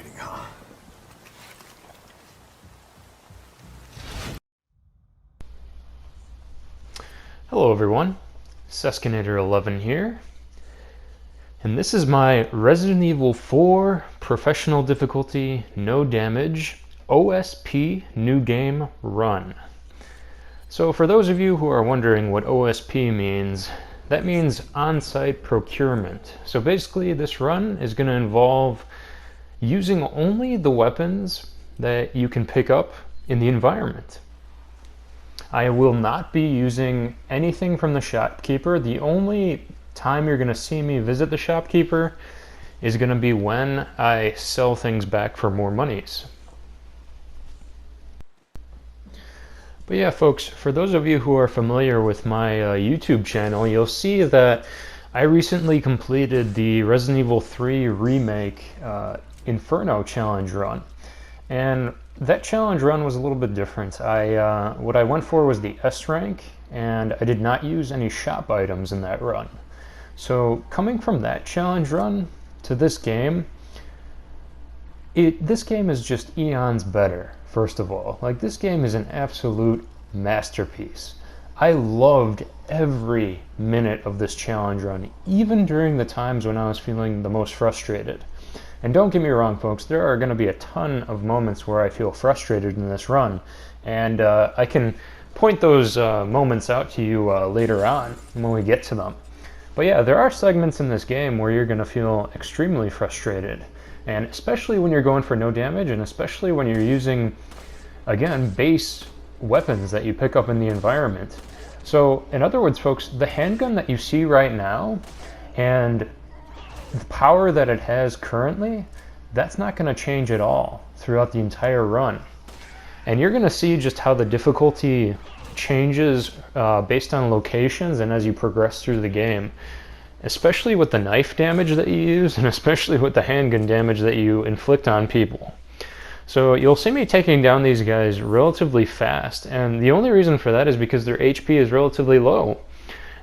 frustrating, huh? Hello everyone, Seskinator11 here, and this is my Resident Evil 4 Professional Difficulty No Damage OSP New Game Run. So for those of you who are wondering what OSP means, that means On Site Procurement. So basically this run is going to involve using only the weapons that you can pick up in the environment. I will not be using anything from the shopkeeper. The only time you're going to see me visit the shopkeeper is going to be when I sell things back for more monies. But yeah, folks, for those of you who are familiar with my YouTube channel, you'll see that I recently completed the Resident Evil 3 Remake Inferno challenge run. And that challenge run was a little bit different. What I went for was the S rank, and I did not use any shop items in that run. So coming from that challenge run to this game, this game is just eons better, first of all. Like, this game is an absolute masterpiece. I loved every minute of this challenge run, even during the times when I was feeling the most frustrated. And don't get me wrong, folks, there are going to be a ton of moments where I feel frustrated in this run, and I can point those moments out to you later on when we get to them. But yeah, there are segments in this game where you're going to feel extremely frustrated, and especially when you're going for no damage, and especially when you're using, again, base weapons that you pick up in the environment. So, in other words, folks, the handgun that you see right now, and the power that it has currently, that's not going to change at all throughout the entire run. And you're going to see just how the difficulty changes based on locations and as you progress through the game, especially with the knife damage that you use and especially with the handgun damage that you inflict on people. So you'll see me taking down these guys relatively fast, and the only reason for that is because their HP is relatively low.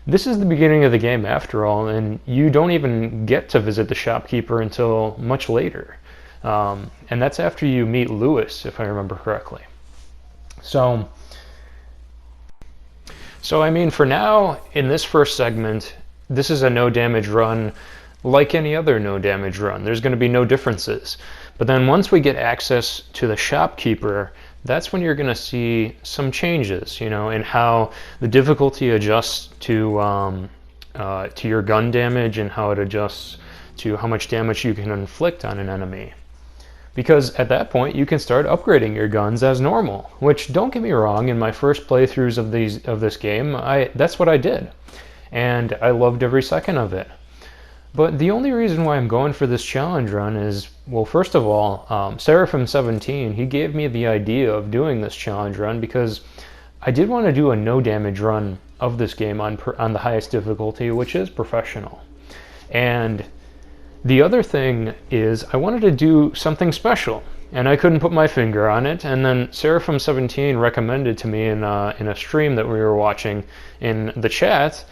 This is the beginning of the game after all, and you don't even get to visit the shopkeeper until much later. And that's after you meet Lewis, if I remember correctly. So I mean, for now, in this first segment, this is a no damage run like any other no damage run. There's going to be no differences. But then once we get access to the shopkeeper, that's when you're going to see some changes, in how the difficulty adjusts to your gun damage and how it adjusts to how much damage you can inflict on an enemy. Because at that point, you can start upgrading your guns as normal, which, don't get me wrong, in my first playthroughs of this game, that's what I did. And I loved every second of it. But the only reason why I'm going for this challenge run is, well, first of all, Seraphim17, he gave me the idea of doing this challenge run because I did want to do a no damage run of this game on the highest difficulty, which is professional. And the other thing is I wanted to do something special, and I couldn't put my finger on it. And then Seraphim17 recommended to me in a stream that we were watching in the chat,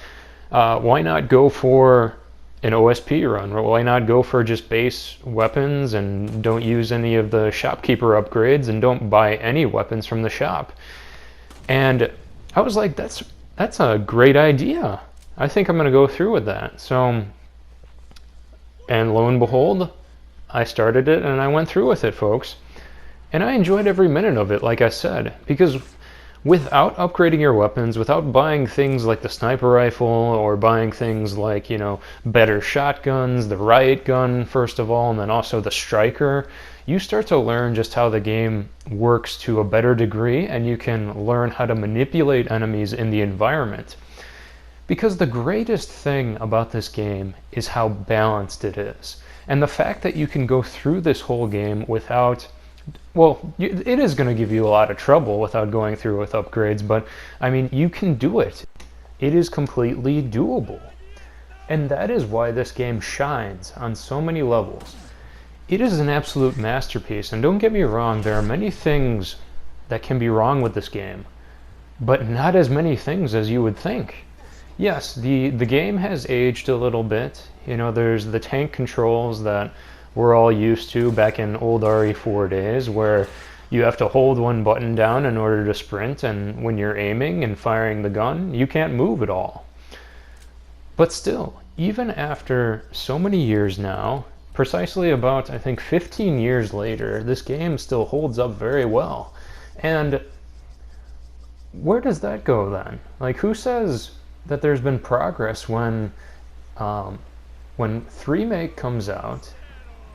why not go for an OSP run? Why not go for just base weapons and don't use any of the shopkeeper upgrades and don't buy any weapons from the shop? And I was like, that's a great idea. I think I'm going to go through with that. So, and lo and behold, I started it and I went through with it, folks. And I enjoyed every minute of it, like I said, because without upgrading your weapons, without buying things like the sniper rifle or buying things like, better shotguns, the riot gun, first of all, and then also the striker, you start to learn just how the game works to a better degree, and you can learn how to manipulate enemies in the environment. Because the greatest thing about this game is how balanced it is. And the fact that you can go through this whole game without, well, it is going to give you a lot of trouble without going through with upgrades, but I mean, you can do it. It is completely doable. And that is why this game shines on so many levels. It is an absolute masterpiece, and don't get me wrong, there are many things that can be wrong with this game, but not as many things as you would think. Yes, the game has aged a little bit. There's the tank controls that we're all used to back in old RE4 days, where you have to hold one button down in order to sprint, and when you're aiming and firing the gun, you can't move at all. But still, even after so many years now, precisely about, I think, 15 years later, this game still holds up very well. And where does that go then? Like, who says that there's been progress when 3Make comes out?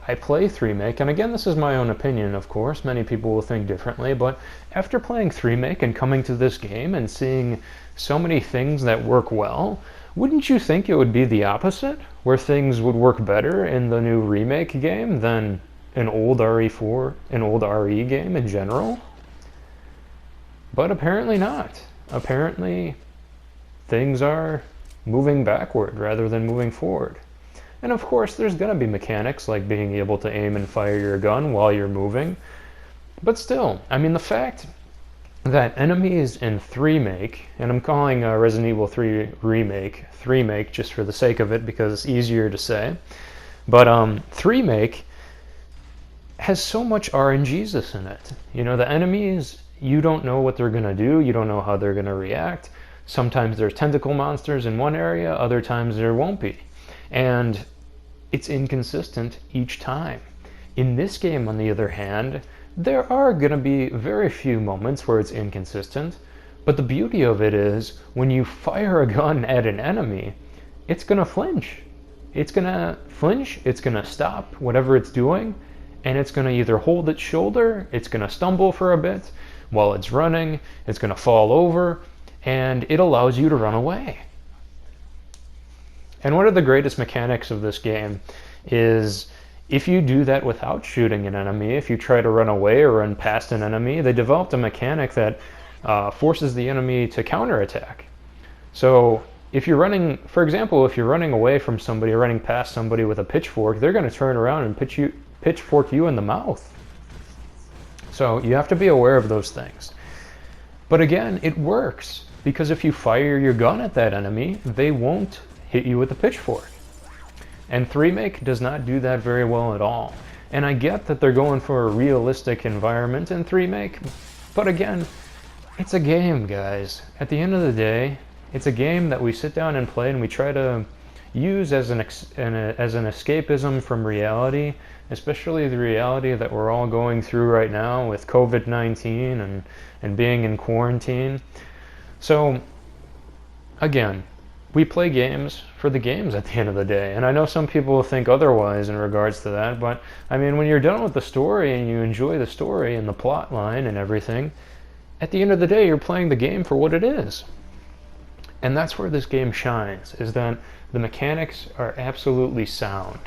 I play 3Make, and again, this is my own opinion, of course. Many people will think differently, but after playing 3Make and coming to this game and seeing so many things that work well, wouldn't you think it would be the opposite, where things would work better in the new remake game than an old RE4, an old RE game in general? But apparently not. Apparently, things are moving backward rather than moving forward. And of course, there's going to be mechanics like being able to aim and fire your gun while you're moving. But still, I mean, the fact that enemies in 3Make, and I'm calling Resident Evil 3 Remake 3Make just for the sake of it because it's easier to say, but 3Make has so much RNGesus in it. You know, the enemies, you don't know what they're going to do, you don't know how they're going to react. Sometimes there's tentacle monsters in one area, other times there won't be. And it's inconsistent each time. In this game, on the other hand, there are going to be very few moments where it's inconsistent, but the beauty of it is when you fire a gun at an enemy, it's going to flinch. It's going to flinch, it's going to stop whatever it's doing, and it's going to either hold its shoulder, it's going to stumble for a bit while it's running, it's going to fall over, and it allows you to run away. And one of the greatest mechanics of this game is if you do that without shooting an enemy, if you try to run away or run past an enemy, they developed a mechanic that forces the enemy to counterattack. So if you're running, for example, if you're running away from somebody or running past somebody with a pitchfork, they're going to turn around and pitchfork you in the mouth. So you have to be aware of those things. But again, it works, because if you fire your gun at that enemy, they won't hit you with a pitchfork. And 3Make does not do that very well at all. And I get that they're going for a realistic environment in 3Make, but again, it's a game, guys. At the end of the day, it's a game that we sit down and play and we try to use as an escapism from reality, especially the reality that we're all going through right now with COVID-19 and being in quarantine. So, again, we play games for the games at the end of the day. And I know some people will think otherwise in regards to that, but I mean, when you're done with the story and you enjoy the story and the plot line and everything, at the end of the day, you're playing the game for what it is. And that's where this game shines, is that the mechanics are absolutely sound.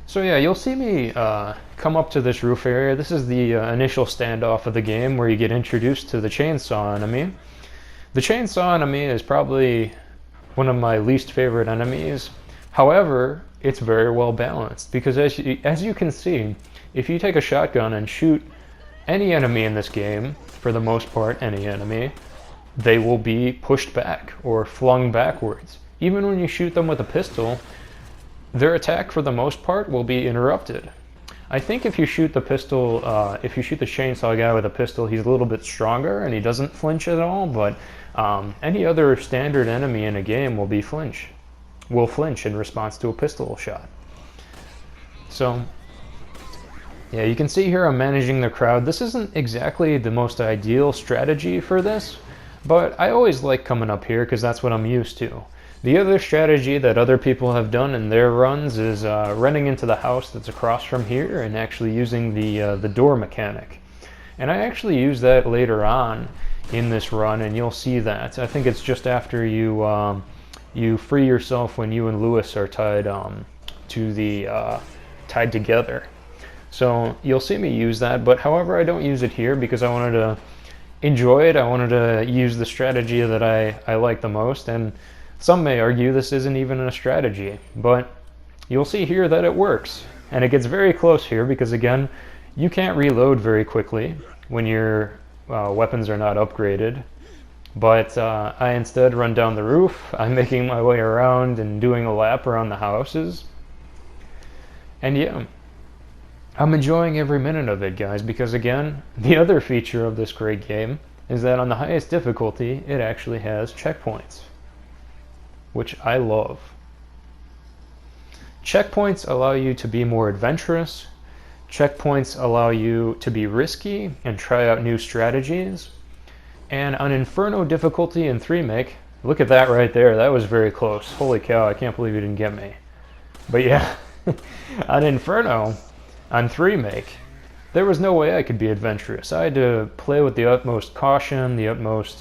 So yeah, you'll see me come up to this roof area. This is the initial standoff of the game where you get introduced to the chainsaw enemy. The chainsaw enemy is probably one of my least favorite enemies. However, it's very well balanced, because as you can see, if you take a shotgun and shoot any enemy in this game, for the most part any enemy, they will be pushed back or flung backwards. Even when you shoot them with a pistol, their attack for the most part will be interrupted. I think if you shoot the pistol, if you shoot the chainsaw guy with a pistol, he's a little bit stronger and he doesn't flinch at all, but any other standard enemy in a game will flinch in response to a pistol shot. So, yeah, you can see here I'm managing the crowd. This isn't exactly the most ideal strategy for this, but I always like coming up here because that's what I'm used to. The other strategy that other people have done in their runs is running into the house that's across from here and actually using the door mechanic. And I actually use that later on in this run, and you'll see that. I think it's just after you you free yourself when you and Lewis are tied tied together. So you'll see me use that, but however, I don't use it here because I wanted to enjoy it. I wanted to use the strategy that I like the most, and some may argue this isn't even a strategy, but you'll see here that it works. And it gets very close here because, again, you can't reload very quickly when your weapons are not upgraded. But I instead run down the roof. I'm making my way around and doing a lap around the houses. And yeah, I'm enjoying every minute of it, guys, because again, the other feature of this great game is that on the highest difficulty, it actually has checkpoints, which I love. Checkpoints allow you to be more adventurous. Checkpoints allow you to be risky and try out new strategies. And on Inferno difficulty in 3-make, look at that right there, that was very close. Holy cow, I can't believe you didn't get me. But yeah, on Inferno, on 3-make, there was no way I could be adventurous. I had to play with the utmost caution, the utmost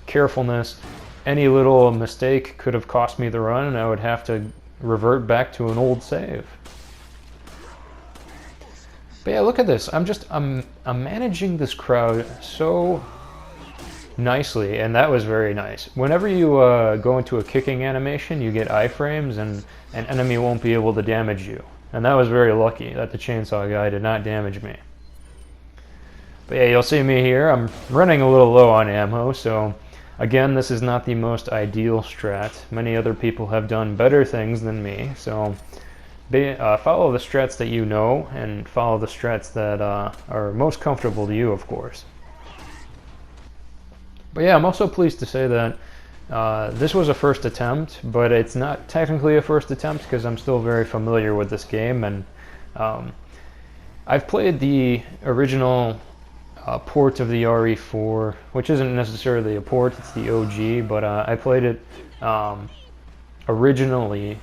carefulness. Any little mistake could have cost me the run, and I would have to revert back to an old save. But yeah, look at this. I'm managing this crowd so nicely, and that was very nice. Whenever you go into a kicking animation, you get iframes, and an enemy won't be able to damage you. And that was very lucky that the chainsaw guy did not damage me. But yeah, you'll see me here. I'm running a little low on ammo, so again, this is not the most ideal strat. Many other people have done better things than me, so follow the strats that you know, and follow the strats that are most comfortable to you, of course. But yeah, I'm also pleased to say that this was a first attempt, but it's not technically a first attempt because I'm still very familiar with this game, and I've played the original port of the RE4, which isn't necessarily a port, it's the OG, but I played it originally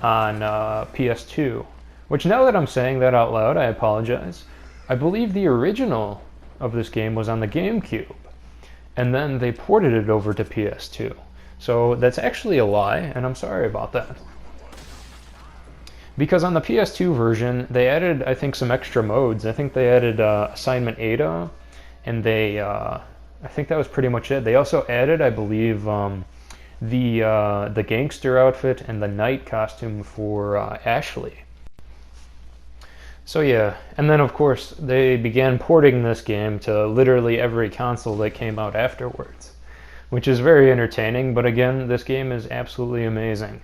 on PS2, which, now that I'm saying that out loud, I apologize. I believe the original of this game was on the GameCube, and then they ported it over to PS2. So that's actually a lie, and I'm sorry about that. Because on the PS2 version, they added, I think, some extra modes. I think they added Assignment Ada, and I think that was pretty much it. They also added, I believe, the gangster outfit and the knight costume for Ashley. So yeah, and then of course they began porting this game to literally every console that came out afterwards, which is very entertaining, but again, this game is absolutely amazing.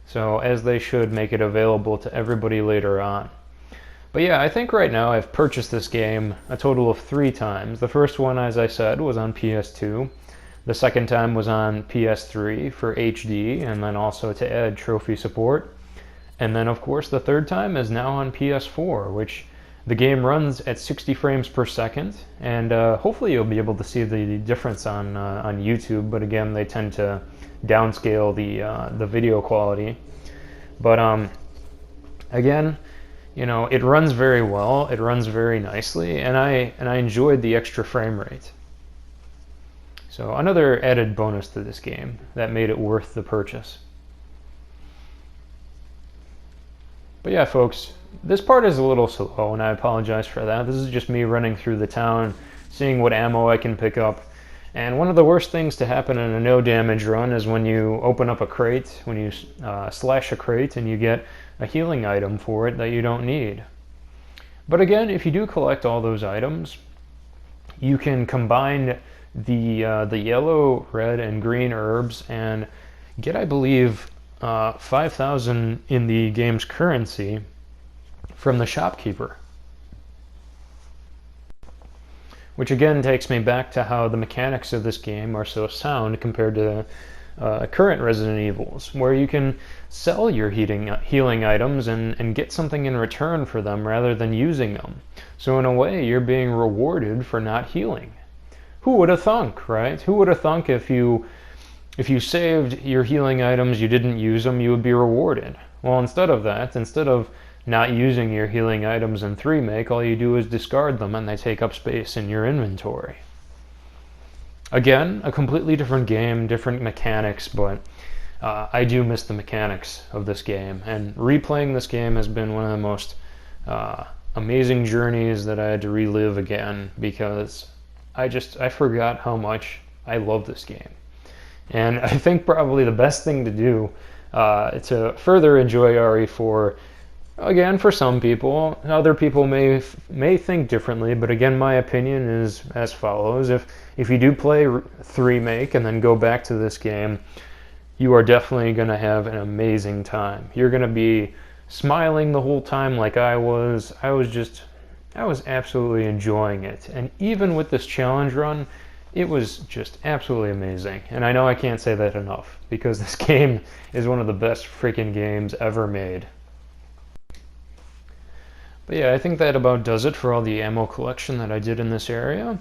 So, as they should make it available to everybody later on. But yeah, I think right now I've purchased this game a total of 3 times. The first one, as I said, was on PS2. The second time was on PS3 for HD, and then also to add trophy support. And then, of course, the third time is now on PS4, which the game runs at 60 frames per second, and hopefully you'll be able to see the difference on YouTube, but again, they tend to downscale the video quality. But again, you know, it runs very well, it runs very nicely, and I enjoyed the extra frame rate. So another added bonus to this game that made it worth the purchase. But yeah, folks, this part is a little slow, and I apologize for that. This is just me running through the town, seeing what ammo I can pick up. And one of the worst things to happen in a no damage run is when you open up a crate, when you slash a crate and you get a healing item for it that you don't need. But again, if you do collect all those items, you can combine the yellow, red, and green herbs and get, I believe, 5,000 in the game's currency from the shopkeeper. Which again takes me back to how the mechanics of this game are so sound compared to current Resident Evils, where you can sell your healing items and get something in return for them rather than using them. So in a way, you're being rewarded for not healing. Who would have thunk, right? Who would have thunk if you saved your healing items, you didn't use them, you would be rewarded? Well, instead of that, instead of not using your healing items in 3-make, all you do is discard them and they take up space in your inventory. Again, a completely different game, different mechanics, but I do miss the mechanics of this game. And replaying this game has been one of the most amazing journeys that I had to relive again, because I forgot how much I love this game. And I think probably the best thing to do to further enjoy RE4, again, for some people, other people may think differently, but again, my opinion is as follows. If you do play 3-make and then go back to this game, you are definitely going to have an amazing time. You're going to be smiling the whole time like I was. I was absolutely enjoying it. And even with this challenge run, it was just absolutely amazing. And I know I can't say that enough, because this game is one of the best freaking games ever made. But yeah, I think that about does it for all the ammo collection that I did in this area.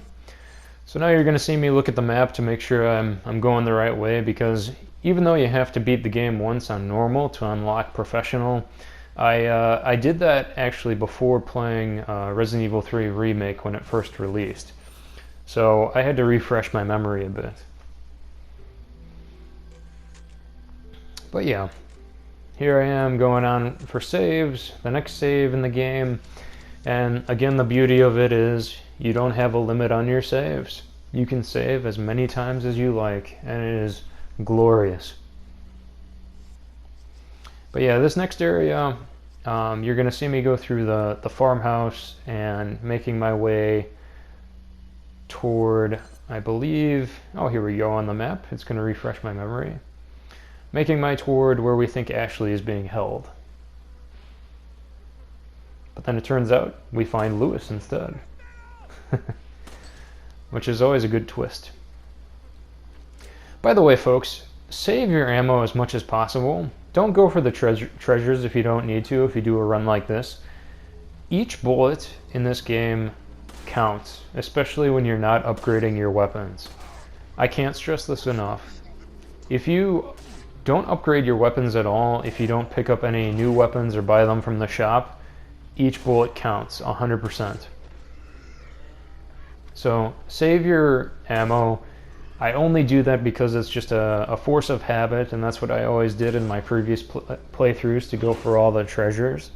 So now you're going to see me look at the map to make sure I'm going the right way, because even though you have to beat the game once on normal to unlock professional, I did that actually before playing Resident Evil 3 Remake when it first released. So I had to refresh my memory a bit. But yeah, here I am going on for saves, the next save in the game. And again, the beauty of it is you don't have a limit on your saves. You can save as many times as you like, and it is glorious. But yeah, this next area, you're going to see me go through the farmhouse and making my way toward, I believe, oh, here we go on the map. It's going to refresh my memory. Making my toward where we think Ashley is being held. But then it turns out we find Lewis instead. Which is always a good twist. By the way, folks, save your ammo as much as possible. Don't go for the treasures if you don't need to, if you do a run like this. Each bullet in this game counts, especially when you're not upgrading your weapons. I can't stress this enough. If you don't upgrade your weapons at all, if you don't pick up any new weapons or buy them from the shop, each bullet counts 100%. So save your ammo. I only do that because it's just a force of habit, and that's what I always did in my previous playthroughs, to go for all the treasures.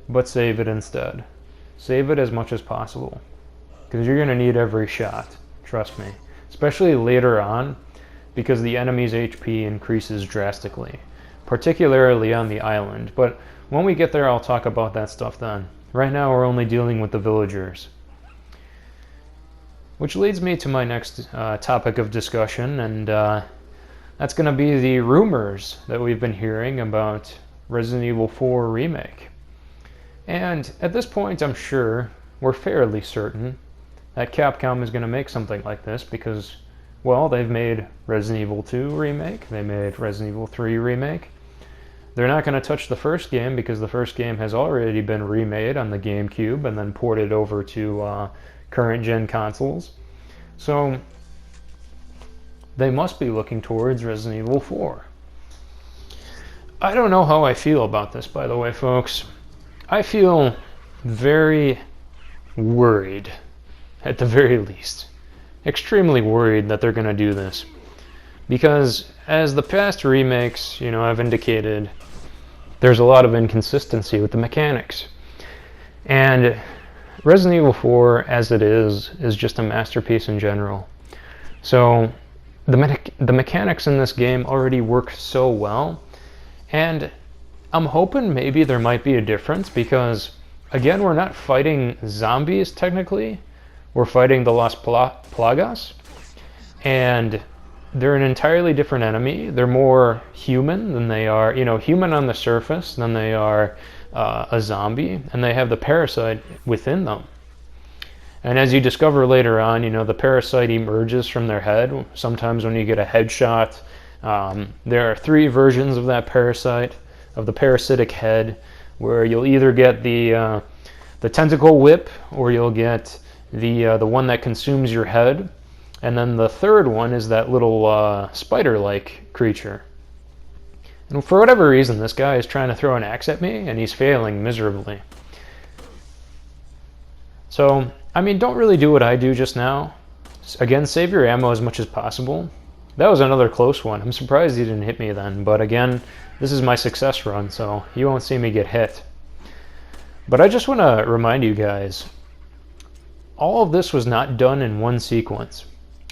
But save it instead. Save it as much as possible, because you're going to need every shot, trust me. Especially later on, because the enemy's HP increases drastically, particularly on the island. But when we get there, I'll talk about that stuff then. Right now, we're only dealing with the villagers. Which leads me to my next topic of discussion, and that's going to be the rumors that we've been hearing about Resident Evil 4 Remake. And at this point, I'm sure, we're fairly certain, that Capcom is going to make something like this because, well, they've made Resident Evil 2 Remake, they made Resident Evil 3 Remake. They're not going to touch the first game because the first game has already been remade on the GameCube and then ported over to current-gen consoles. So they must be looking towards Resident Evil 4. I don't know how I feel about this, by the way, folks. I feel very worried, at the very least. Extremely worried that they're going to do this. Because as the past remakes, I've indicated, there's a lot of inconsistency with the mechanics. And Resident Evil 4, as it is just a masterpiece in general. So the mechanics in this game already work so well, and I'm hoping maybe there might be a difference because, again, we're not fighting zombies technically. We're fighting the Las Plagas, and they're an entirely different enemy. They're more human than they are, human on the surface than they are a zombie, and they have the parasite within them. And as you discover later on, the parasite emerges from their head. Sometimes when you get a headshot, there are 3 versions of that parasite, of the parasitic head, where you'll either get the tentacle whip, or you'll get the one that consumes your head, and then the third one is that little spider-like creature. And for whatever reason, this guy is trying to throw an axe at me, and he's failing miserably. So, don't really do what I do just now. Again, save your ammo as much as possible. That was another close one. I'm surprised he didn't hit me then, but again, this is my success run, so you won't see me get hit. But I just want to remind you guys, all of this was not done in one sequence.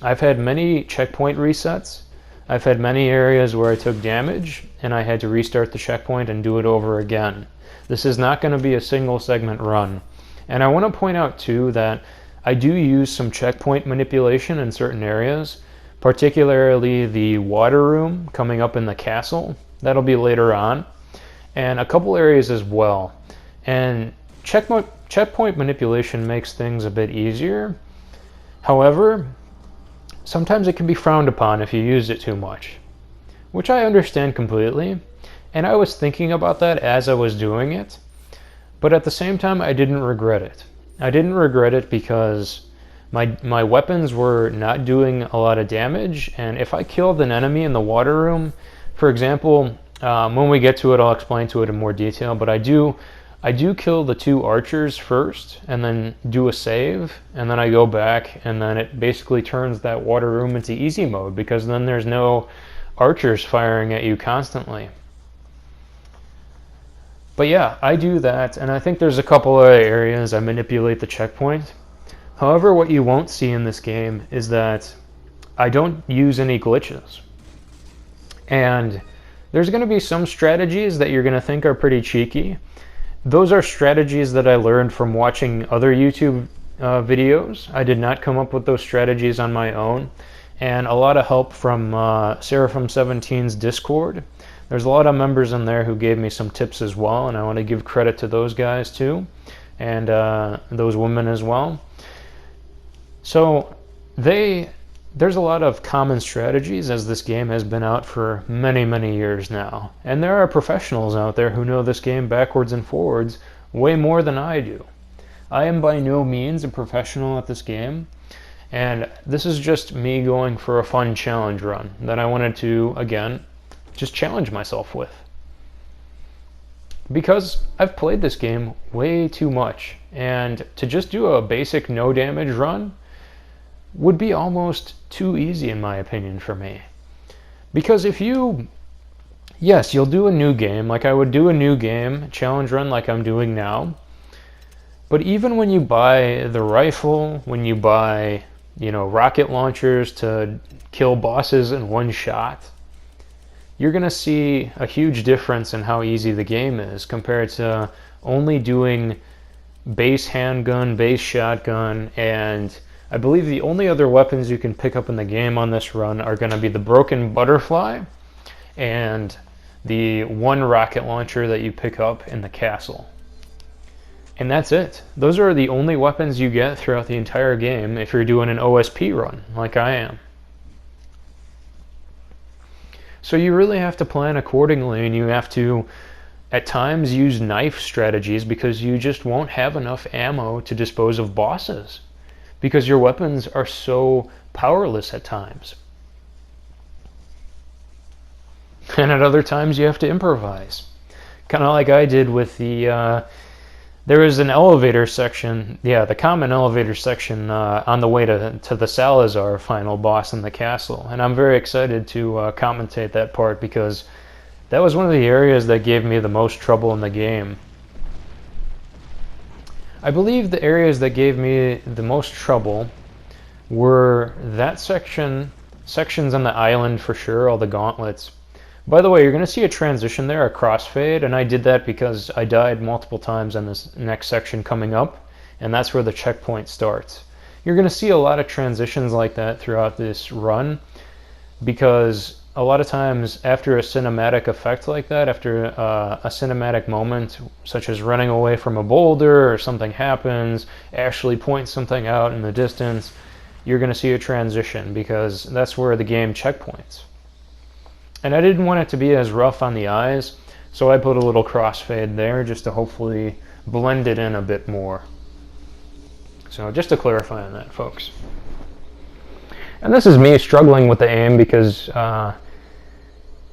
I've had many checkpoint resets. I've had many areas where I took damage and I had to restart the checkpoint and do it over again. This is not going to be a single segment run. And I want to point out too that I do use some checkpoint manipulation in certain areas, particularly the water room coming up in the castle. That'll be later on. and a couple areas as well. And checkpoint manipulation makes things a bit easier. However, sometimes it can be frowned upon if you use it too much, which I understand completely. And I was thinking about that as I was doing it, but at the same time, I didn't regret it. I didn't regret it because my weapons were not doing a lot of damage, and if I killed an enemy in the water room, for example, when we get to it, I'll explain to it in more detail, but I do kill the 2 archers first, and then do a save, and then I go back, and then it basically turns that water room into easy mode, because then there's no archers firing at you constantly. But yeah, I do that, and I think there's a couple of areas I manipulate the checkpoint. However, what you won't see in this game is that I don't use any glitches. And there's going to be some strategies that you're going to think are pretty cheeky. Those are strategies that I learned from watching other YouTube videos. I did not come up with those strategies on my own. And a lot of help from Seraphim17's Discord. There's a lot of members in there who gave me some tips as well, and I want to give credit to those guys too, and those women as well. So there's a lot of common strategies, as this game has been out for many, many years now. And there are professionals out there who know this game backwards and forwards way more than I do. I am by no means a professional at this game, and this is just me going for a fun challenge run that I wanted to, again, just challenge myself with. Because I've played this game way too much, and to just do a basic no damage run would be almost too easy in my opinion for me. Because if yes, you'll do a new game, like I would do a new game challenge run like I'm doing now, but even when you buy the rifle, when you buy, rocket launchers to kill bosses in one shot, you're going to see a huge difference in how easy the game is compared to only doing base handgun, base shotgun, and I believe the only other weapons you can pick up in the game on this run are going to be the broken butterfly and the 1 rocket launcher that you pick up in the castle. And that's it. Those are the only weapons you get throughout the entire game if you're doing an OSP run, like I am. So you really have to plan accordingly, and you have to, at times, use knife strategies because you just won't have enough ammo to dispose of bosses, because your weapons are so powerless at times. And at other times you have to improvise. Kind of like I did with the, there was an elevator section, the common elevator section on the way to the Salazar final boss in the castle. And I'm very excited to commentate that part because that was one of the areas that gave me the most trouble in the game. I believe the areas that gave me the most trouble were that sections on the island for sure, all the gauntlets. By the way, you're going to see a transition there, a crossfade, and I did that because I died multiple times on this next section coming up, and that's where the checkpoint starts. You're going to see a lot of transitions like that throughout this run, because a lot of times after a cinematic effect like that, after a cinematic moment, such as running away from a boulder or something happens, Ashley points something out in the distance, you're going to see a transition because that's where the game checkpoints. And I didn't want it to be as rough on the eyes, so I put a little crossfade there just to hopefully blend it in a bit more. So just to clarify on that, folks. And this is me struggling with the aim because,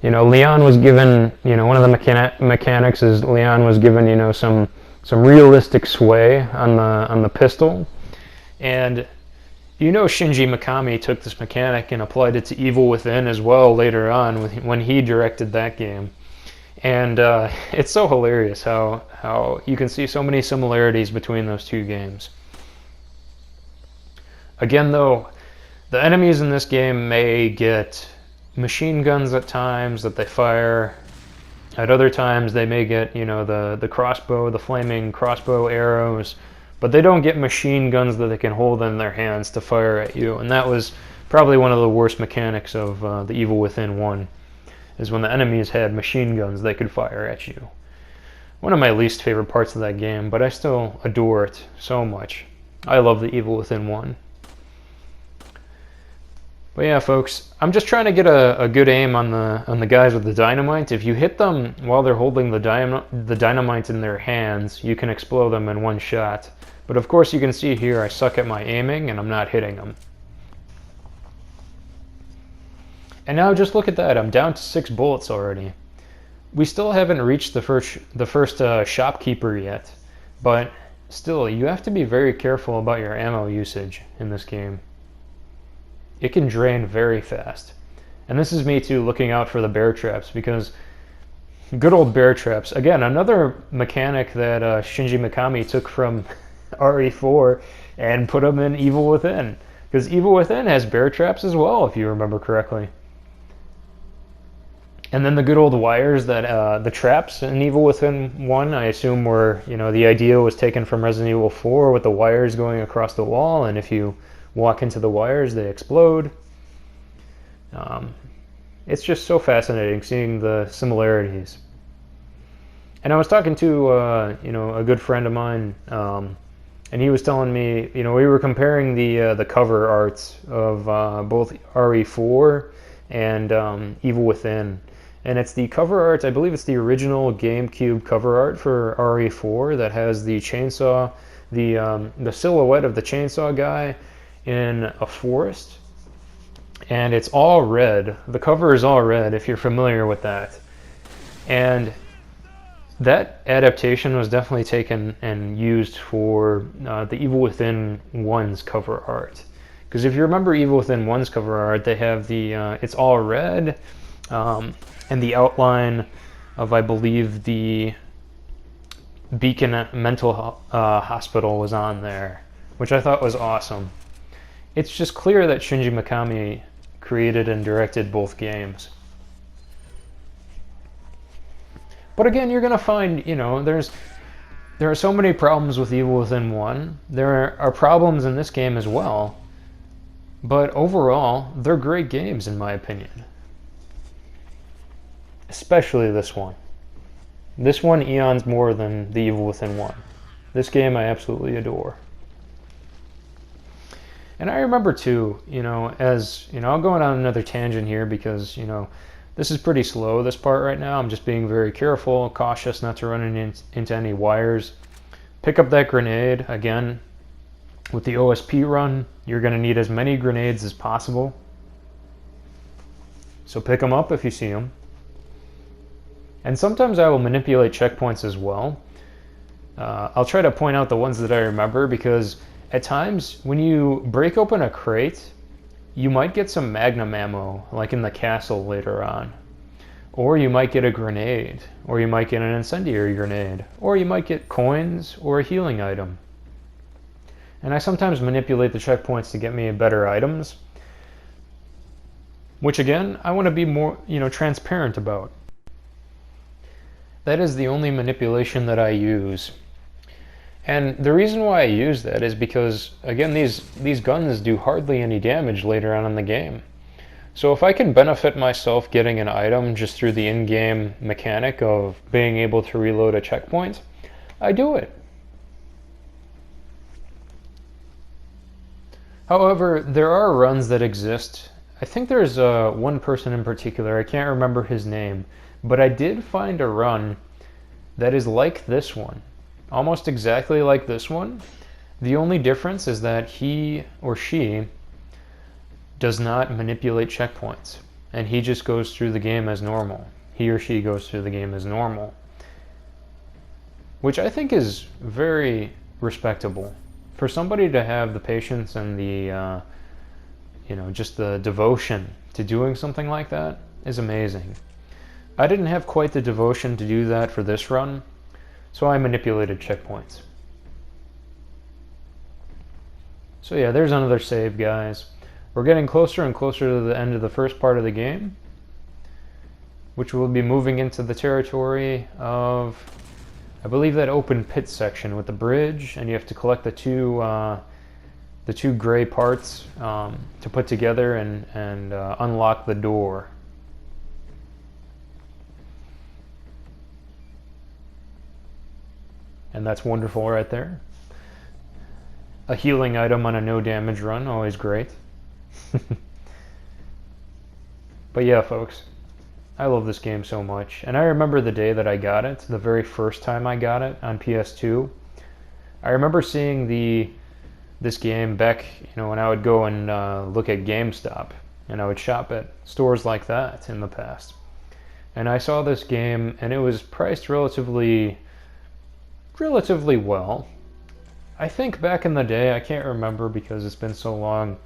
Leon was given, one of the mechanics is Leon was given, some realistic sway on the pistol. And, Shinji Mikami took this mechanic and applied it to Evil Within as well later on when he directed that game. And it's so hilarious how you can see so many similarities between those two games. Again, though, the enemies in this game may get machine guns at times that they fire. At other times they may get, the crossbow, the flaming crossbow arrows, but they don't get machine guns that they can hold in their hands to fire at you. And that was probably one of the worst mechanics of the Evil Within 1, is when the enemies had machine guns they could fire at you. One of my least favorite parts of that game, but I still adore it so much. I love the Evil Within 1. But yeah, folks, I'm just trying to get a good aim on the guys with the dynamite. If you hit them while they're holding the dynamite in their hands, you can explode them in one shot. But of course, you can see here I suck at my aiming and I'm not hitting them. And now just look at that, I'm down to 6 bullets already. We still haven't reached the first shopkeeper yet, but still, you have to be very careful about your ammo usage in this game. It can drain very fast. And this is me too looking out for the bear traps, because good old bear traps, again, another mechanic that Shinji Mikami took from RE4 and put them in Evil Within, because Evil Within has bear traps as well, if you remember correctly. And then the good old wires that the traps in Evil Within 1, I assume were, the idea was taken from Resident Evil 4 with the wires going across the wall, and if you walk into the wires, they explode. It's just so fascinating seeing the similarities. And I was talking to, a good friend of mine, and he was telling me, we were comparing the cover arts of both RE4 and Evil Within. And it's the cover art, I believe it's the original GameCube cover art for RE4 that has the chainsaw, the silhouette of the chainsaw guy in a forest. And it's all red. The cover is all red, if you're familiar with that. And that adaptation was definitely taken and used for the Evil Within 1's cover art. Because if you remember Evil Within 1's cover art, they have it's all red, and the outline of, I believe, the Beacon Mental Hospital was on there, which I thought was awesome. It's just clear that Shinji Mikami created and directed both games. But again, you're going to find, there are so many problems with Evil Within 1. There are problems in this game as well. But overall, they're great games in my opinion. Especially this one. This one eons more than the Evil Within 1. This game I absolutely adore. And I remember too, I'm going on another tangent here because, this is pretty slow, this part right now. I'm just being very careful, cautious not to run into any wires. Pick up that grenade. Again, with the OSP run, you're going to need as many grenades as possible. So pick them up if you see them. And sometimes I will manipulate checkpoints as well. I'll try to point out the ones that I remember, because at times when you break open a crate, you might get some magnum ammo, like in the castle later on. Or you might get a grenade, or you might get an incendiary grenade, or you might get coins or a healing item. And I sometimes manipulate the checkpoints to get me better items, which again, I want to be more, transparent about. That is the only manipulation that I use. And the reason why I use that is because, again, these guns do hardly any damage later on in the game. So if I can benefit myself getting an item just through the in-game mechanic of being able to reload a checkpoint, I do it. However, there are runs that exist. I think there's one person in particular, I can't remember his name, but I did find a run that is like this one, almost exactly like this one. The only difference is that he or she does not manipulate checkpoints, and he just goes through the game as normal. He or she goes through the game as normal, which I think is very respectable. For somebody to have the patience and the, just the devotion to doing something like that is amazing. I didn't have quite the devotion to do that for this run, so I manipulated checkpoints. So yeah, there's another save, guys. We're getting closer and closer to the end of the first part of the game, which will be moving into the territory of, I believe, that open pit section with the bridge, and you have to collect the two gray parts to put together and unlock the door. and that's wonderful right there. A healing item on a no damage run, always great. But yeah, folks, I love this game so much. And I remember the day that I got it, the very first time I got it on PS2. I remember seeing this game back, when I would go and look at GameStop, and I would shop at stores like that in the past. And I saw this game, and it was priced relatively well. I think back in the day, I can't remember because it's been so long.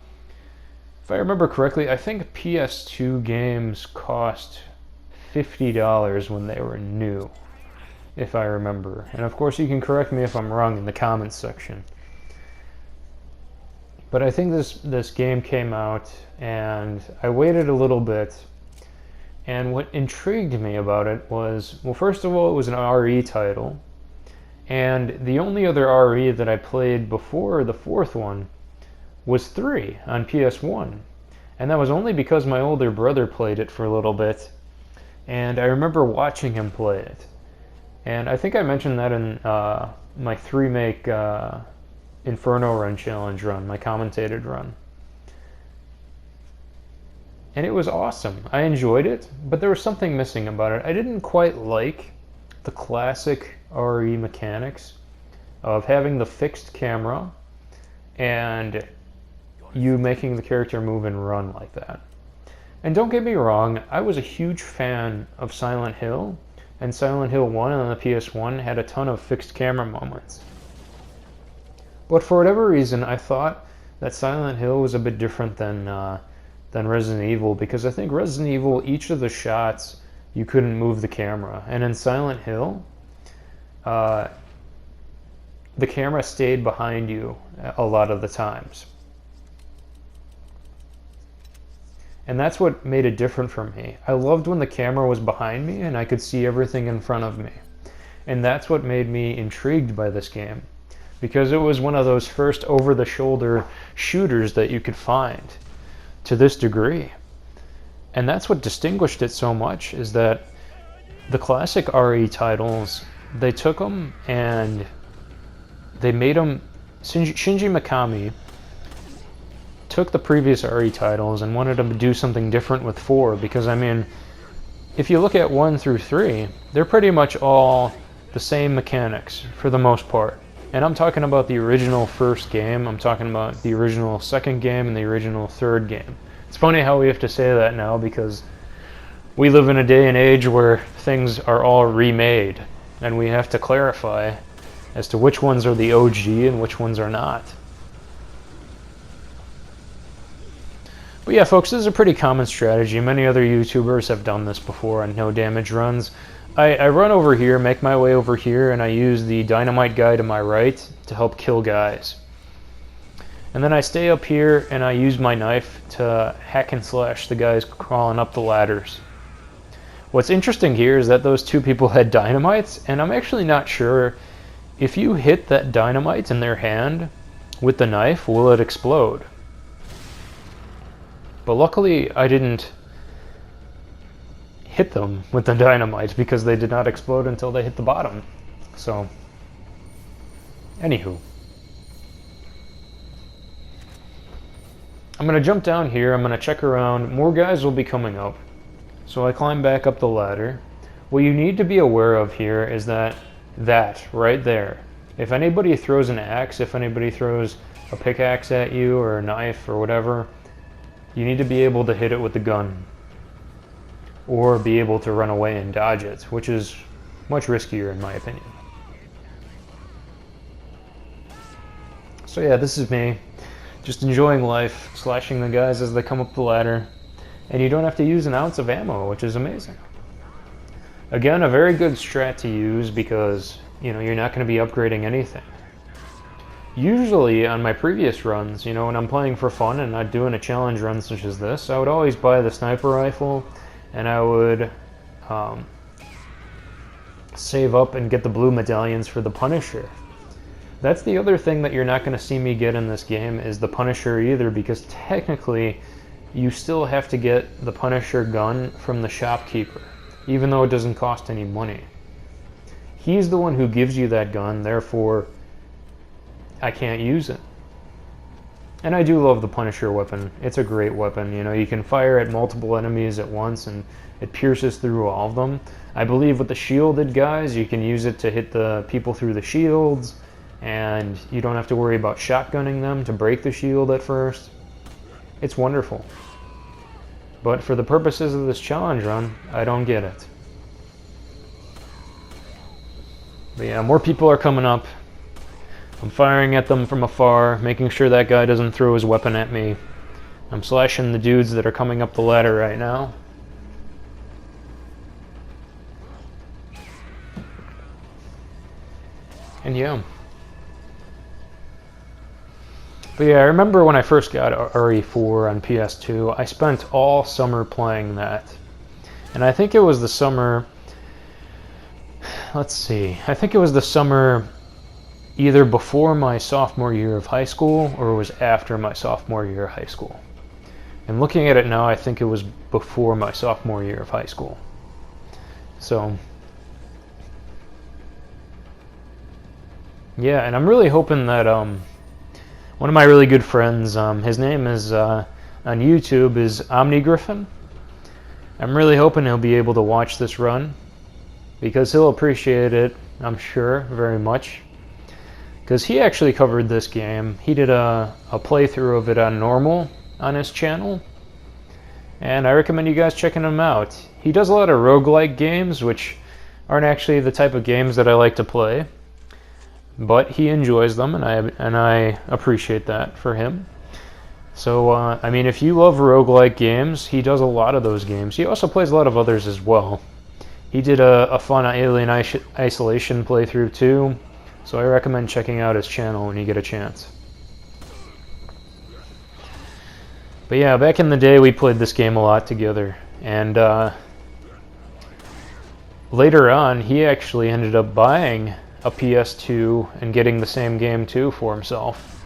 If I remember correctly, I think PS2 games cost $50 when they were new, if I remember. And of course, you can correct me if I'm wrong in the comments section. But I think this game came out, and I waited a little bit. And what intrigued me about it was, well, first of all, it was an RE title. And the only other RE that I played before the fourth one was 3 on PS1. And that was only because my older brother played it for a little bit. And I remember watching him play it. And I think I mentioned that in my 3-make Inferno Run Challenge run, my commentated run. And it was awesome. I enjoyed it, but there was something missing about it. I didn't quite like the classic RE mechanics of having the fixed camera and you making the character move and run like that. And don't get me wrong, I was a huge fan of Silent Hill, and Silent Hill 1 on the PS1 had a ton of fixed camera moments. But for whatever reason, I thought that Silent Hill was a bit different than Resident Evil, because I think Resident Evil, each of the shots, you couldn't move the camera. And in Silent Hill, the camera stayed behind you a lot of the times. And that's what made it different for me. I loved when the camera was behind me and I could see everything in front of me. And that's what made me intrigued by this game, because it was one of those first over-the-shoulder shooters that you could find to this degree. And that's what distinguished it so much, is that the classic RE titles, they took them and they made them... Shinji Mikami took the previous RE titles and wanted to do something different with 4, because, I mean, if you look at 1 through 3, they're pretty much all the same mechanics for the most part. And I'm talking about the original first game, I'm talking about the original second game, and the original third game. It's funny how we have to say that now, because we live in a day and age where things are all remade, and we have to clarify as to which ones are the OG and which ones are not. But yeah, folks, this is a pretty common strategy. Many other YouTubers have done this before on no damage runs. I run over here, make my way over here, and I use the dynamite guy to my right to help kill guys. And then I stay up here and I use my knife to hack and slash the guys crawling up the ladders. What's interesting here is that those two people had dynamites, and I'm actually not sure if you hit that dynamite in their hand with the knife, will it explode? But luckily I didn't hit them with the dynamite, because they did not explode until they hit the bottom. So, anywho. I'm going to jump down here, I'm going to check around, more guys will be coming up. So I climb back up the ladder. What you need to be aware of here is that right there, if anybody throws an axe, if anybody throws a pickaxe at you or a knife or whatever, you need to be able to hit it with the gun, or be able to run away and dodge it, which is much riskier in my opinion. So yeah, this is me, just enjoying life, slashing the guys as they come up the ladder, and you don't have to use an ounce of ammo, which is amazing. Again, a very good strat to use, because you're not going to be upgrading anything. Usually on my previous runs, when I'm playing for fun and not doing a challenge run such as this, I would always buy the sniper rifle, and I would save up and get the blue medallions for the Punisher. That's the other thing that you're not going to see me get in this game, is the Punisher either, because technically you still have to get the Punisher gun from the shopkeeper, even though it doesn't cost any money. He's the one who gives you that gun, therefore I can't use it. And I do love the Punisher weapon. It's a great weapon. You know, you can fire at multiple enemies at once and it pierces through all of them. I believe with the shielded guys, you can use it to hit the people through the shields, and you don't have to worry about shotgunning them to break the shield at first. It's wonderful. But for the purposes of this challenge run, I don't get it. But yeah, more people are coming up. I'm firing at them from afar, making sure that guy doesn't throw his weapon at me. I'm slashing the dudes that are coming up the ladder right now. And yeah. But yeah, I remember when I first got RE4 on PS2, I spent all summer playing that. And I think it was the summer... Let's see. I think it was the summer either before my sophomore year of high school or it was after my sophomore year of high school. And looking at it now, I think it was before my sophomore year of high school. So, yeah, and I'm really hoping that one of my really good friends, his name is on YouTube is OmniGriffin. I'm really hoping he'll be able to watch this run because he'll appreciate it, I'm sure, very much. Because he actually covered this game. He did a playthrough of it on normal on his channel. And I recommend you guys checking him out. He does a lot of roguelike games, which aren't actually the type of games that I like to play. But he enjoys them, and I appreciate that for him. So, I mean, if you love roguelike games, he does a lot of those games. He also plays a lot of others as well. He did a fun Alien Isolation playthrough too. So I recommend checking out his channel when you get a chance. But yeah, back in the day we played this game a lot together. And later on he actually ended up buying a PS2 and getting the same game too for himself.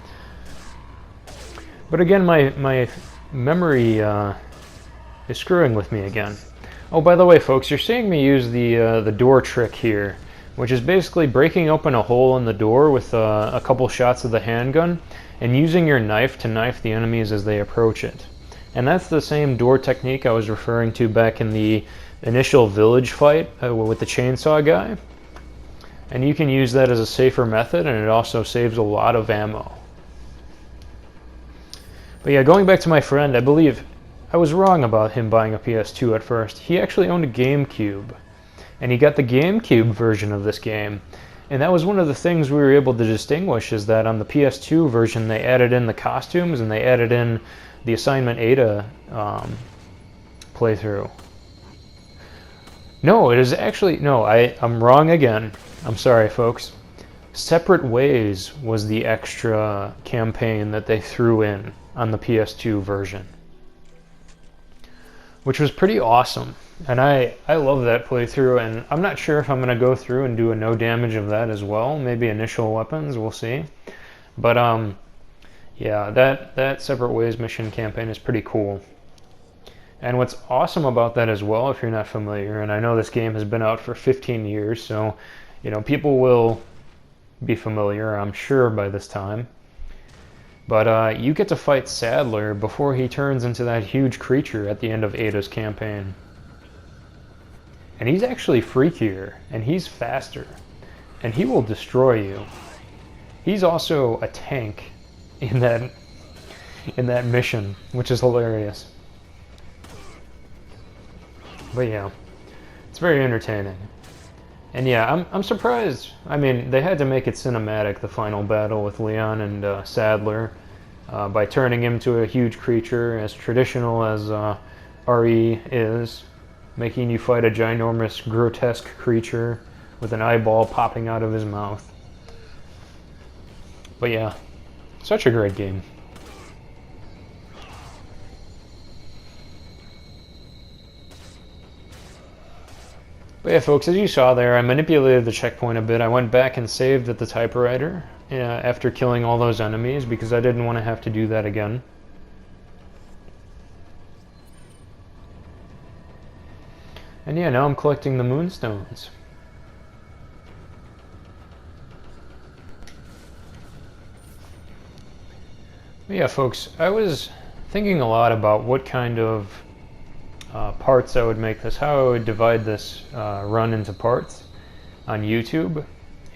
But again, my memory is screwing with me again. Oh, by the way folks, you're seeing me use the door trick here, which is basically breaking open a hole in the door with a couple shots of the handgun and using your knife to knife the enemies as they approach it. And that's the same door technique I was referring to back in the initial village fight with the chainsaw guy. And you can use that as a safer method, and it also saves a lot of ammo. But yeah, going back to my friend, I believe I was wrong about him buying a PS2 at first. He actually owned a GameCube. And he got the GameCube version of this game. And that was one of the things we were able to distinguish, is that on the PS2 version they added in the costumes and they added in the Assignment Ada playthrough. No, it is actually... No, I'm wrong again. I'm sorry, folks. Separate Ways was the extra campaign that they threw in on the PS2 version, which was pretty awesome. And I love that playthrough, and I'm not sure if I'm going to go through and do a no damage of that as well. Maybe initial weapons, we'll see. But yeah, that Separate Ways mission campaign is pretty cool. And what's awesome about that as well, if you're not familiar, and I know this game has been out for 15 years, so you know people will be familiar, I'm sure, by this time. But you get to fight Sadler before he turns into that huge creature at the end of Ada's campaign. And he's actually freakier, and he's faster, and he will destroy you. He's also a tank in that mission, which is hilarious. But yeah, it's very entertaining. And yeah, I'm surprised. I mean, they had to make it cinematic, the final battle with Leon and Sadler, by turning him to a huge creature, as traditional as RE is. Making you fight a ginormous, grotesque creature with an eyeball popping out of his mouth. But yeah, such a great game. But yeah, folks, as you saw there, I manipulated the checkpoint a bit. I went back and saved at the typewriter after killing all those enemies because I didn't want to have to do that again. And yeah, now I'm collecting the moonstones. But yeah, folks, I was thinking a lot about what kind of parts I would make this, how I would divide this run into parts on YouTube,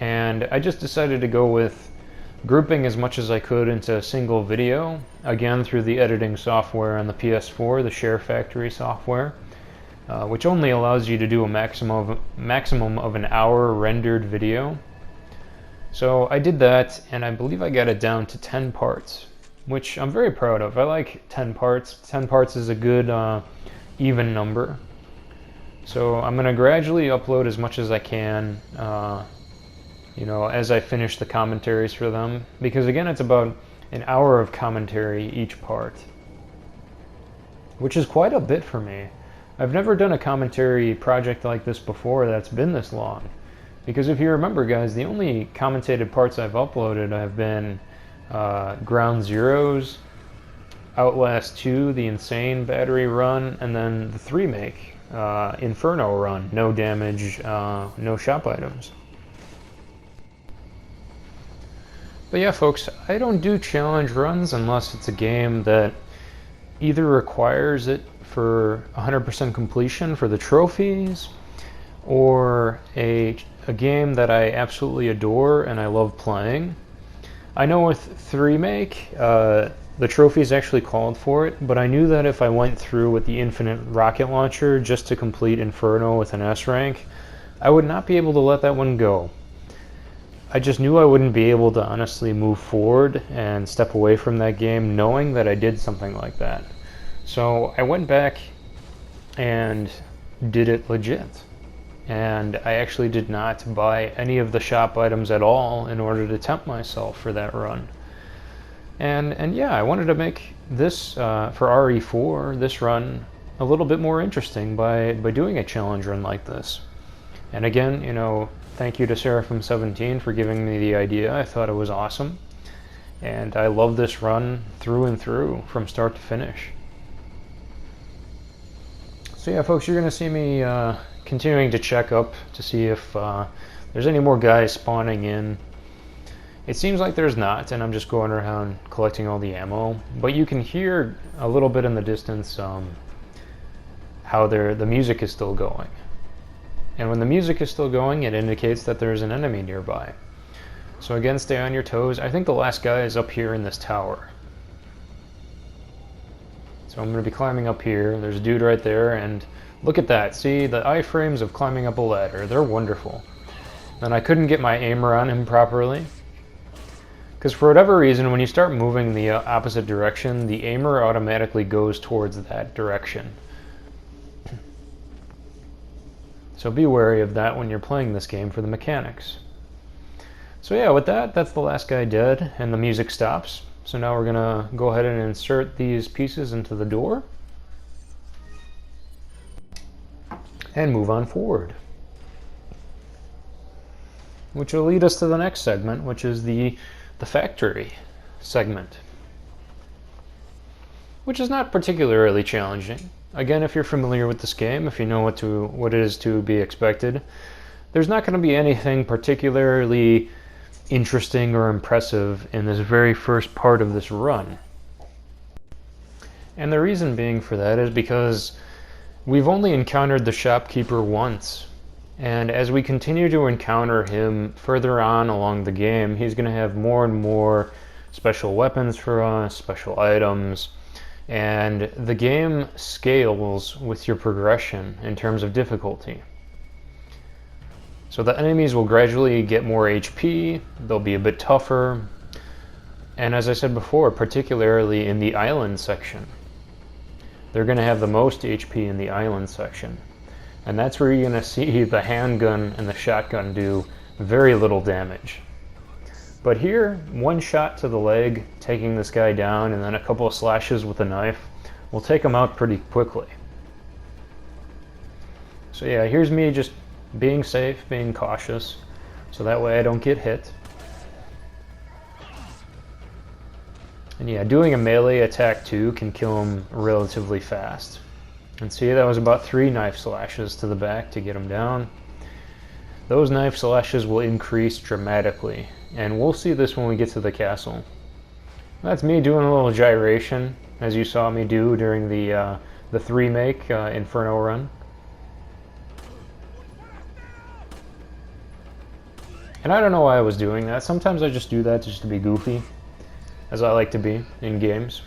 and I just decided to go with grouping as much as I could into a single video, again through the editing software on the PS4, the SHAREfactory software, which only allows you to do a maximum of an hour rendered video. So I did that, and I believe I got it down to 10 parts, which I'm very proud of. I like 10 parts. 10 parts is a good even number. So I'm going to gradually upload as much as I can, as I finish the commentaries for them. Because again, it's about an hour of commentary each part, which is quite a bit for me. I've never done a commentary project like this before that's been this long. Because if you remember, guys, the only commentated parts I've uploaded have been Ground Zeroes, Outlast 2, the Insane Battery run, and then the 3-make, Inferno run, no damage, no shop items. But yeah, folks, I don't do challenge runs unless it's a game that either requires it for 100% completion for the trophies, or a game that I absolutely adore and I love playing. I know with 3-make, the trophies actually called for it, but I knew that if I went through with the infinite rocket launcher just to complete Inferno with an S rank, I would not be able to let that one go. I just knew I wouldn't be able to honestly move forward and step away from that game knowing that I did something like that. So I went back and did it legit. And I actually did not buy any of the shop items at all in order to tempt myself for that run. And yeah, I wanted to make this, for RE4, this run a little bit more interesting by doing a challenge run like this. And again, thank you to Seraphim17 for giving me the idea. I thought it was awesome. And I love this run through and through, from start to finish. So yeah, folks, you're going to see me continuing to check up to see if there's any more guys spawning in. It seems like there's not, and I'm just going around collecting all the ammo. But you can hear a little bit in the distance how the music is still going. And when the music is still going, it indicates that there's an enemy nearby. So again, stay on your toes. I think the last guy is up here in this tower. So I'm going to be climbing up here. There's a dude right there, and look at that. See, the iframes of climbing up a ladder. They're wonderful. And I couldn't get my aimer on him properly. Because for whatever reason, when you start moving the opposite direction, the aimer automatically goes towards that direction. So be wary of that when you're playing this game for the mechanics. So yeah, with that, that's the last guy dead, and the music stops. So now we're gonna go ahead and insert these pieces into the door and move on forward. Which will lead us to the next segment, which is the factory segment. Which is not particularly challenging. Again, if you're familiar with this game, if you know what it is to be expected, there's not going to be anything particularly interesting or impressive in this very first part of this run. And the reason being for that is because we've only encountered the shopkeeper once. And as we continue to encounter him further on along the game, he's going to have more and more special weapons for us, special items, and the game scales with your progression in terms of difficulty. So the enemies will gradually get more HP, they'll be a bit tougher, and as I said before, particularly in the island section. They're going to have the most HP in the island section. And that's where you're going to see the handgun and the shotgun do very little damage. But here, one shot to the leg, taking this guy down, and then a couple of slashes with a knife will take him out pretty quickly. So yeah, here's me just being safe, being cautious, so that way I don't get hit. And yeah, doing a melee attack too can kill him relatively fast. And see, that was about 3 knife slashes to the back to get him down. Those knife slashes will increase dramatically, and we'll see this when we get to the castle. That's me doing a little gyration, as you saw me do during the 3-make Inferno run. And I don't know why I was doing that. Sometimes I just do that just to be goofy, as I like to be in games.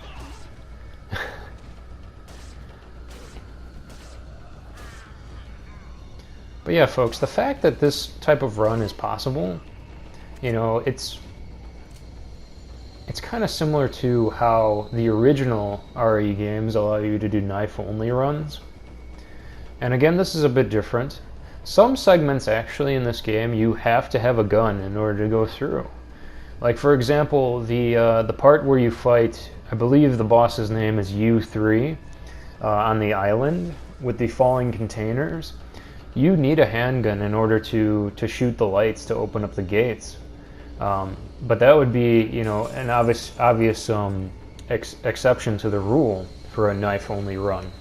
But yeah, folks, the fact that this type of run is possible, you know, it's kind of similar to how the original RE games allow you to do knife-only runs. And again, this is a bit different. Some segments actually in this game you have to have a gun in order to go through. Like for example, the part where you fight, I believe the boss's name is U3 on the island with the falling containers. You need a handgun in order to shoot the lights to open up the gates. But that would be, you know, an obvious exception to the rule for a knife-only run.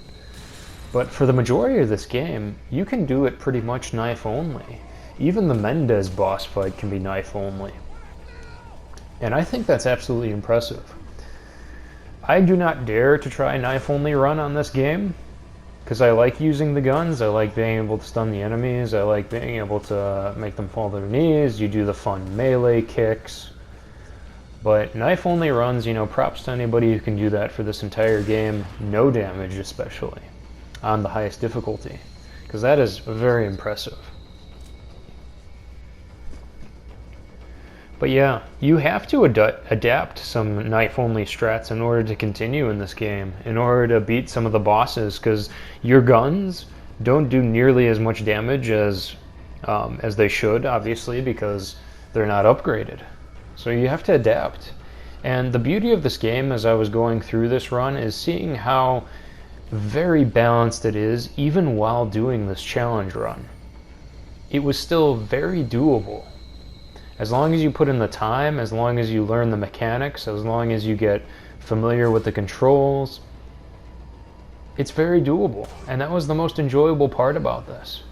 But for the majority of this game, you can do it pretty much knife-only. Even the Mendez boss fight can be knife-only. And I think that's absolutely impressive. I do not dare to try a knife-only run on this game, because I like using the guns, I like being able to stun the enemies, I like being able to make them fall to their knees, you do the fun melee kicks. But knife-only runs, you know, props to anybody who can do that for this entire game, no damage especially, on the highest difficulty, because that is very impressive. But yeah, you have to adapt some knife-only strats in order to continue in this game, in order to beat some of the bosses, because your guns don't do nearly as much damage as they should, obviously, because they're not upgraded. So you have to adapt. And the beauty of this game, as I was going through this run, is seeing how very balanced it is, even while doing this challenge run. It was still very doable. As long as you put in the time, as long as you learn the mechanics, as long as you get familiar with the controls, it's very doable. And that was the most enjoyable part about this.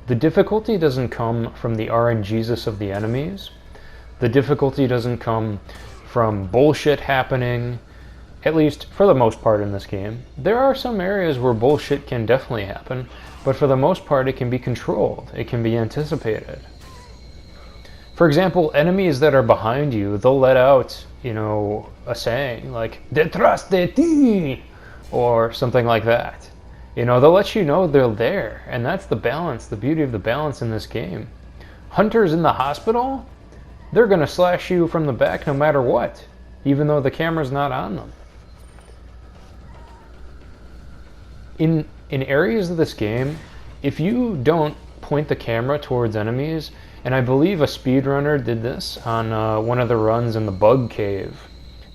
The difficulty doesn't come from the RNGesus of the enemies. The difficulty doesn't come from bullshit happening, at least for the most part in this game. There are some areas where bullshit can definitely happen, but for the most part it can be controlled, it can be anticipated. For example, enemies that are behind you, they'll let out, you know, a saying like, "Detrás de ti," or something like that. You know, they'll let you know they're there, and that's the balance, the beauty of the balance in this game. Hunters in the hospital, they're gonna slash you from the back no matter what, even though the camera's not on them. In areas of this game, if you don't point the camera towards enemies, and I believe a speedrunner did this on one of the runs in the bug cave,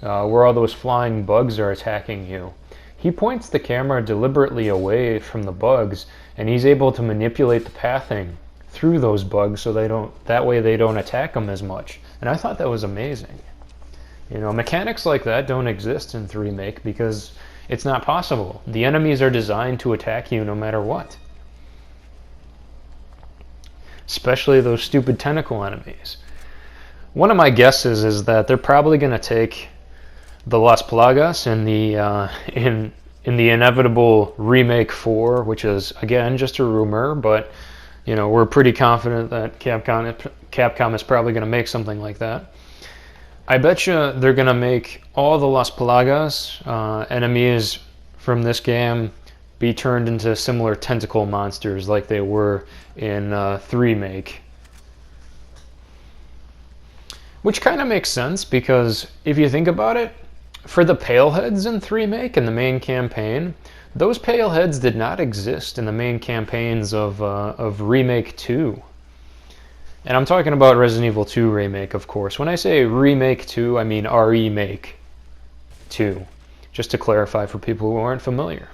where all those flying bugs are attacking you. He points the camera deliberately away from the bugs, and he's able to manipulate the pathing through those bugs so that way they don't attack him as much. And I thought that was amazing. You know, mechanics like that don't exist in 3-make because it's not possible. The enemies are designed to attack you no matter what. Especially those stupid tentacle enemies. One of my guesses is that they're probably going to take the Las Plagas in the inevitable Remake 4, which is, again, just a rumor, but you know, we're pretty confident that Capcom is probably going to make something like that. I bet you they're going to make all the Las Plagas enemies from this game be turned into similar tentacle monsters like they were in 3-make. Which kind of makes sense, because if you think about it, for the Paleheads in 3-make in the main campaign, those Paleheads did not exist in the main campaigns of Remake 2. And I'm talking about Resident Evil 2 Remake, of course. When I say Remake 2, I mean Remake 2, just to clarify for people who aren't familiar.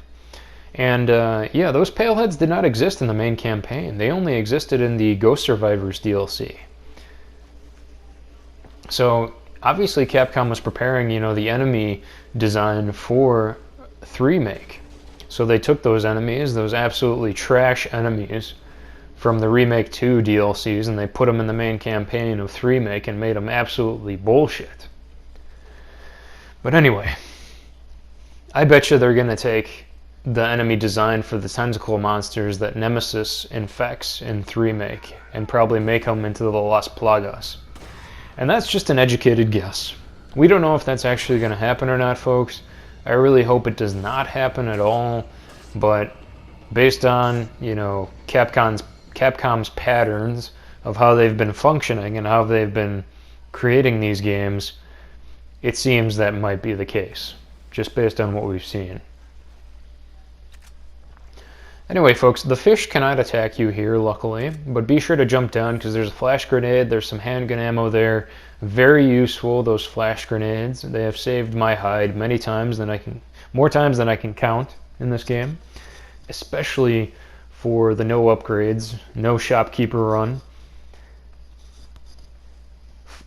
And yeah, those Paleheads did not exist in the main campaign. They only existed in the Ghost Survivors DLC. So obviously Capcom was preparing, you know, the enemy design for 3-make. So they took those enemies, those absolutely trash enemies from the Remake 2 DLCs, and they put them in the main campaign of 3-Make and made them absolutely bullshit. But anyway, I bet you they're going to take the enemy design for the tentacle monsters that Nemesis infects in 3-Make and probably make them into the Las Plagas. And that's just an educated guess. We don't know if that's actually going to happen or not, folks. I really hope it does not happen at all, but based on, you know, Capcom's patterns of how they've been functioning and how they've been creating these games, it seems that might be the case, just based on what we've seen. Anyway, folks, the fish cannot attack you here, luckily, but be sure to jump down because there's a flash grenade, there's some handgun ammo there. Very useful, those flash grenades. They have saved my hide many times more times than I can count in this game, especially for the no upgrades, no shopkeeper run.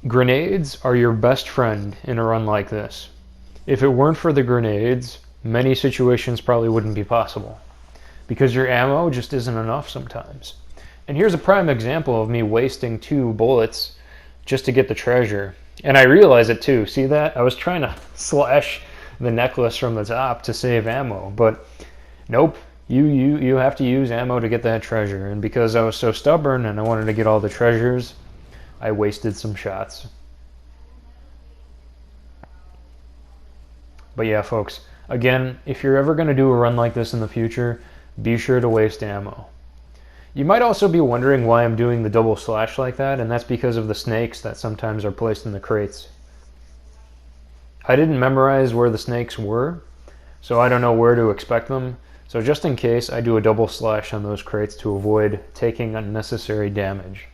Grenades are your best friend in a run like this. If it weren't for the grenades, many situations probably wouldn't be possible, because your ammo just isn't enough sometimes. And here's a prime example of me wasting 2 bullets just to get the treasure. And I realize it too. See that? I was trying to slash the necklace from the top to save ammo, but nope. You have to use ammo to get that treasure. And because I was so stubborn and I wanted to get all the treasures, I wasted some shots. But yeah, folks, again, if you're ever going to do a run like this in the future, be sure to waste ammo. You might also be wondering why I'm doing the double slash like that, and that's because of the snakes that sometimes are placed in the crates. I didn't memorize where the snakes were, so I don't know where to expect them. So just in case, I do a double slash on those crates to avoid taking unnecessary damage.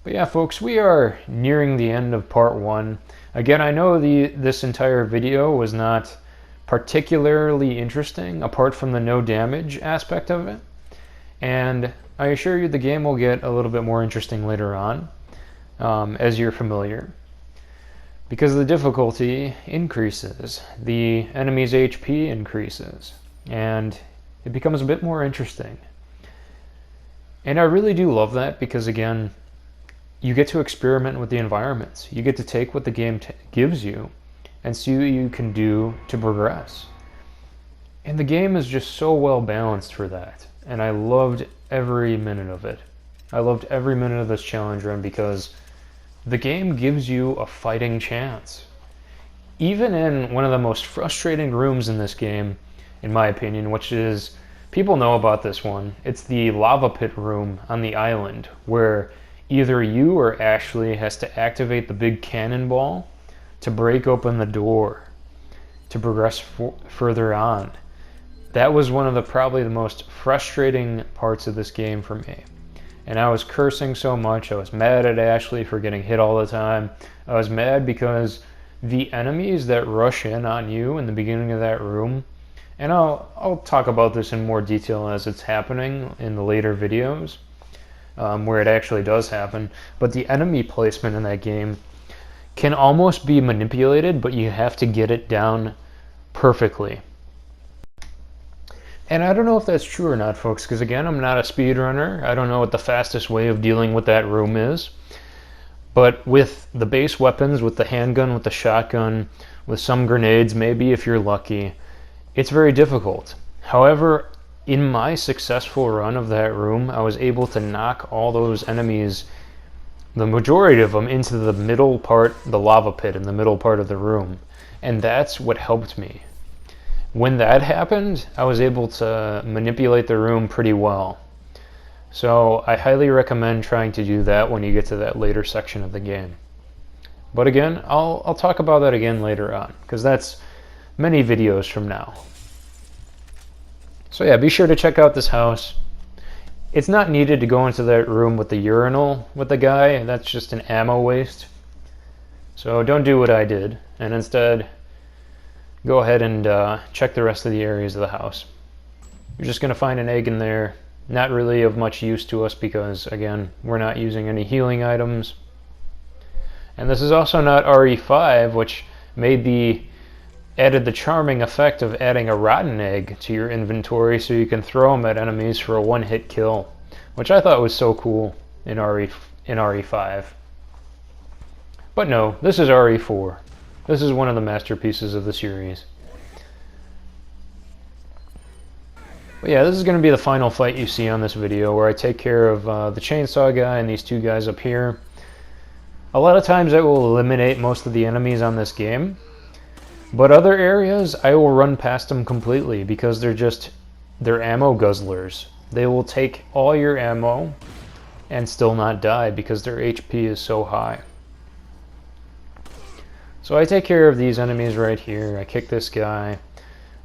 But yeah, folks, we are nearing the end of part 1. Again, I know this entire video was not particularly interesting, apart from the no damage aspect of it. And I assure you the game will get a little bit more interesting later on, as you're familiar. Because the difficulty increases, the enemy's HP increases, and it becomes a bit more interesting. And I really do love that because, again, you get to experiment with the environments. You get to take what the game gives you and see what you can do to progress. And the game is just so well balanced for that. And I loved every minute of it. I loved every minute of this challenge run because the game gives you a fighting chance. Even in one of the most frustrating rooms in this game, in my opinion, which is, people know about this one, it's the lava pit room on the island, where either you or Ashley has to activate the big cannonball to break open the door to progress further on. That was one of probably the most frustrating parts of this game for me. And I was cursing so much. I was mad at Ashley for getting hit all the time. I was mad because the enemies that rush in on you in the beginning of that room, and I'll talk about this in more detail as it's happening in the later videos, where it actually does happen, but the enemy placement in that game can almost be manipulated, but you have to get it down perfectly. And I don't know if that's true or not, folks, because again, I'm not a speedrunner. I don't know what the fastest way of dealing with that room is. But with the base weapons, with the handgun, with the shotgun, with some grenades, maybe if you're lucky, it's very difficult. However, in my successful run of that room, I was able to knock all those enemies, the majority of them, into the middle part, the lava pit in the middle part of the room. And that's what helped me. When that happened, I was able to manipulate the room pretty well. So I highly recommend trying to do that when you get to that later section of the game. But again, I'll talk about that again later on, because that's many videos from now. So yeah, be sure to check out this house. It's not needed to go into that room with the urinal with the guy. That's just an ammo waste. So don't do what I did, and instead go ahead and check the rest of the areas of the house. You're just going to find an egg in there. Not really of much use to us because, again, we're not using any healing items. And this is also not RE5, which made the added the charming effect of adding a rotten egg to your inventory so you can throw them at enemies for a one-hit kill, which I thought was so cool in RE5. But no, this is RE4. This is one of the masterpieces of the series. But yeah, this is going to be the final fight you see on this video, where I take care of the chainsaw guy and these two guys up here. A lot of times I will eliminate most of the enemies on this game, but other areas I will run past them completely because they're ammo guzzlers. They will take all your ammo and still not die because their HP is so high. So I take care of these enemies right here. I kick this guy.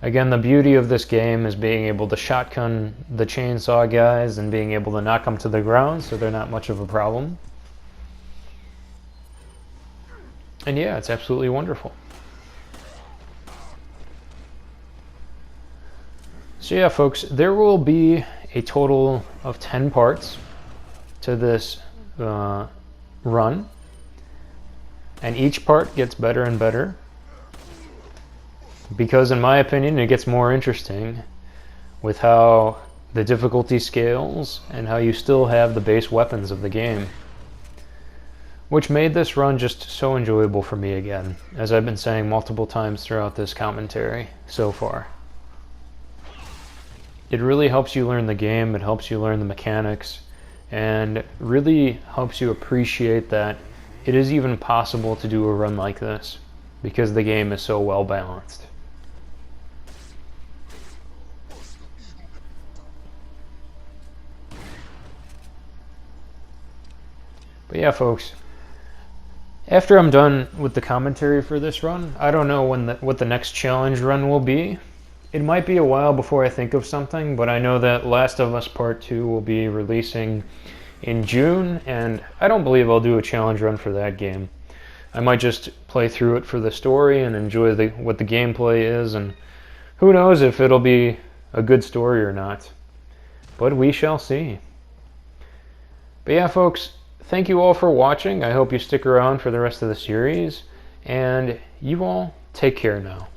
Again, the beauty of this game is being able to shotgun the chainsaw guys and being able to knock them to the ground so they're not much of a problem. And yeah, it's absolutely wonderful. So yeah, folks, there will be a total of 10 parts to this run. And each part gets better and better, because in my opinion it gets more interesting with how the difficulty scales and how you still have the base weapons of the game, which made this run just so enjoyable for me again, as I've been saying multiple times throughout this commentary so far. It really helps you learn the game, it helps you learn the mechanics, and really helps you appreciate that it is even possible to do a run like this, because the game is so well balanced. But yeah, folks, after I'm done with the commentary for this run, I don't know what the next challenge run will be. It might be a while before I think of something, but I know that Last of Us Part 2 will be releasing in June, and I don't believe I'll do a challenge run for that game. I might just play through it for the story and enjoy what the gameplay is, and who knows if it'll be a good story or not. But we shall see. But yeah, folks, thank you all for watching. I hope you stick around for the rest of the series, and you all take care now.